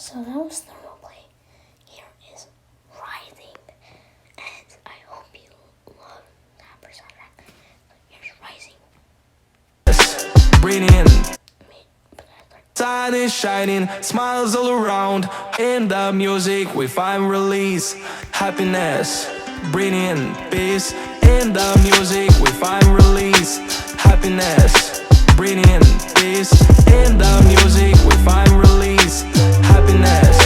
So that was thermal play. Here is Rising, and I hope you love that person. Here's Rising. Breathing in. Sun is shining, smiles all around. In the music we find release, happiness. Breathing in peace. In the music we find release, happiness. Breathing in peace. In the music we find release, happiness.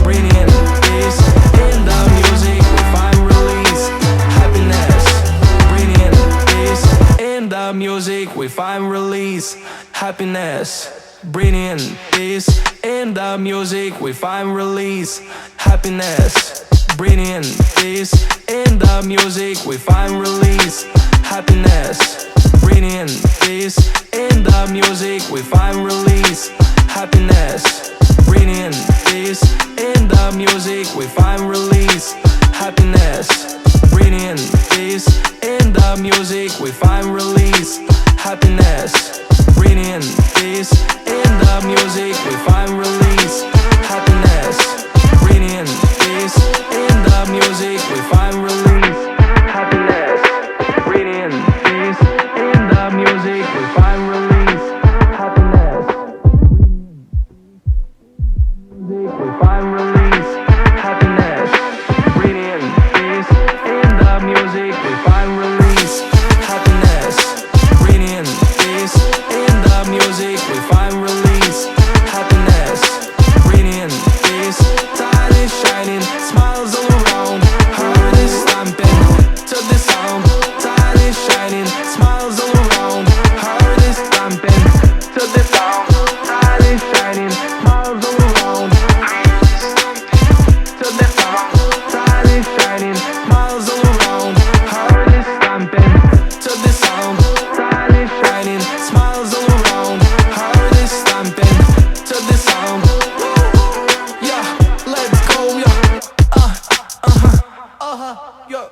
Breathing in peace. In the music we find release, happiness. Breathing in peace. In the music we find release, happiness. Breathing in peace. In the music we find release, happiness. Breathing in peace. In the music we find release, happiness. Breathing in peace. In the music we find release, happiness. Breathing in peace. In the music we find release, happiness. Breathing in peace. In the music we find release, happiness. Breathing in peace. In the music we find release, happiness. Breathing in peace. In the music we find release, happiness. Breathing in peace. In the music we find release, happiness. Music we find release, happiness. Breathing in peace. In the music we find release, happiness. Breathing in peace. In the music we find release, happiness. Breathing in peace. Sun is shining, smiles all around. Heart is stamping to the sound. Sun is shining, smiles all around. Heart is stamping to the sound. Sun is shining, smiles all around. To the sound. Sun is shining, smiles all around. Heart is stamping to the sound. Sun is shining, smiles all around. Heart is stamping to the sound. Yeah, let's go, yeah. Yeah.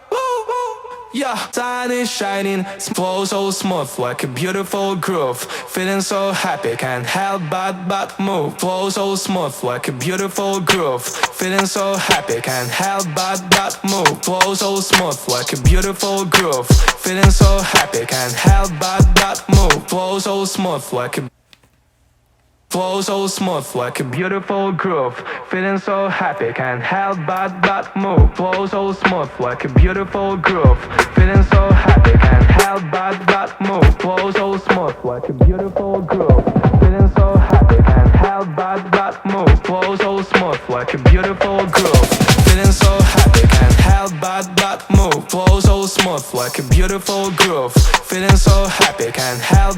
Yeah, sun is shining, flow so smooth like a beautiful groove. Feeling so happy, can't help but move. Flow so smooth like a beautiful groove. Feeling so happy, can't help but move. Flow so smooth like a beautiful groove. Feeling so happy, can't help but move. Flow so smooth like a Flow so smooth like a beautiful groove. Feeling so happy, can't help but move. Flow so smooth like a beautiful groove. Feeling so happy, can't help but move. Flow so smooth like a beautiful groove. Feeling so happy, can't help but move. Flow so smooth like a beautiful groove. Feeling so happy, can't help but move. Flow so smooth like a beautiful groove. Feeling so happy, can't help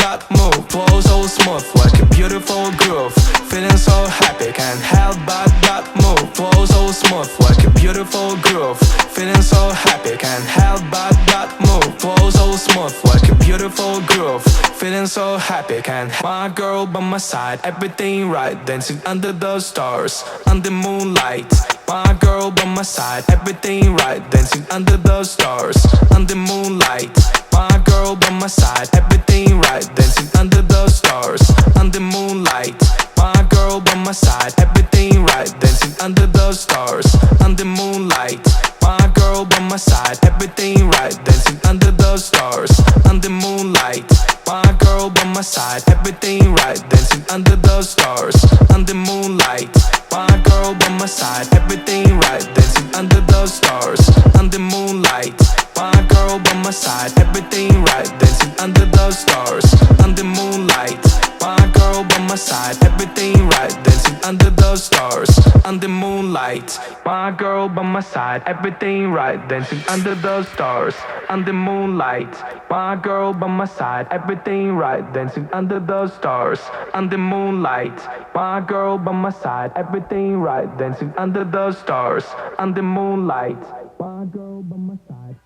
but move. Flow so smooth like a beautiful groove. Feeling so happy, can't help but move. Flow so smooth like a beautiful groove. Feeling so happy, can't help but move. Flow so smooth like a beautiful groove. Feeling so happy, can't my girl by my side, everything right. Dancing under the stars, under moonlight. My girl by my side, everything right. Dancing under the stars, under moonlight. My girl by my side, everything right. Dancing under the stars, under moonlight. My girl by my side, everything right. Dancing under the stars, under moonlight. My girl by my side, everything right. Dancing under the stars, under moonlight. My girl by my side, everything right. Dancing under the stars, under moonlight. My girl by my side, everything right. Dancing under the stars, under moonlight. My girl by my side, everything right. Dancing under the stars, under moonlight. My girl by my side, everything right. Dancing under the stars, under moonlight. My girl by my side, everything right. Dancing under the stars, under moonlight. My girl by my side, everything right. Dancing under the stars, under moonlight. My girl by my side, everything right. Dancing under the stars, under moonlight. My girl by my side.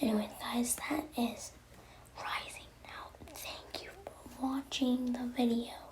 Anyway, guys, that is Rising. Now, thank you for watching the video.